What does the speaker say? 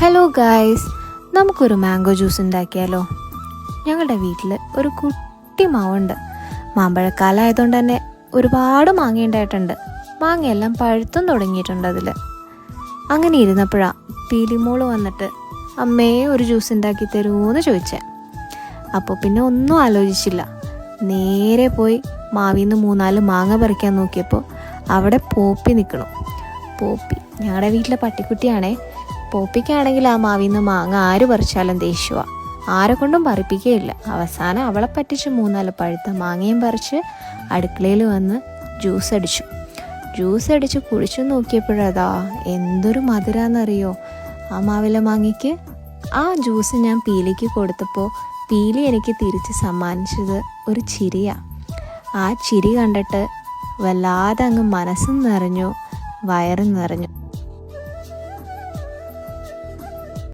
Hello guys, നമുക്കൊരു mango juice ഉണ്ടാക്കിയാലോ? ഞങ്ങളുടെ വീട്ടിൽ ഒരു കുട്ടി മാവുണ്ട്. മാമ്പഴക്കാലമായതുകൊണ്ട് തന്നെ ഒരുപാട് മാങ്ങ ഉണ്ടായിട്ടുണ്ട്. മാങ്ങയെല്ലാം പഴുത്തും തുടങ്ങിയിട്ടുണ്ട്. അങ്ങനെ ഇരുന്നപ്പോഴാണ് പീലിമോള് വന്നിട്ട് അമ്മേ ഒരു ജ്യൂസ് ഉണ്ടാക്കി തരുമോയെന്ന് ചോദിച്ചേ. അപ്പോൾ പിന്നെ ഒന്നും ആലോചിച്ചില്ല, നേരെ പോയി മാവിൽ നിന്ന് 3-4 മാങ്ങ പറിക്കാൻ നോക്കിയപ്പോൾ അവിടെ പോപ്പി നിൽക്കണം. പോപ്പി ഞങ്ങളുടെ വീട്ടിലെ പട്ടിക്കുട്ടിയാണേ. പോപ്പിക്കാണെങ്കിൽ ആ മാവിൽ നിന്ന് മാങ്ങ ആര് പറിച്ചാലും ദേഷ്യമാണ്, ആരെ കൊണ്ടും പറിപ്പിക്കുകയില്ല. അവസാനം അവളെ പറ്റിച്ച് 3-4 പഴുത്ത മാങ്ങയും പറിച്ച് അടുക്കളയിൽ വന്ന് ജ്യൂസ് അടിച്ച് കുടിച്ചു നോക്കിയപ്പോഴതാ എന്തൊരു മധുരാന്നറിയോ ആ മാവിലെ മാങ്ങയ്ക്ക്. ആ ജ്യൂസ് ഞാൻ പീലിക്ക് കൊടുത്തപ്പോൾ പീലി എനിക്ക് തിരിച്ച് സമ്മാനിച്ചത് ഒരു ചിരിയാണ്. ആ ചിരി കണ്ടിട്ട് വല്ലാതെ അങ്ങ് മനസ്സും നിറഞ്ഞു, വയറും നിറഞ്ഞു.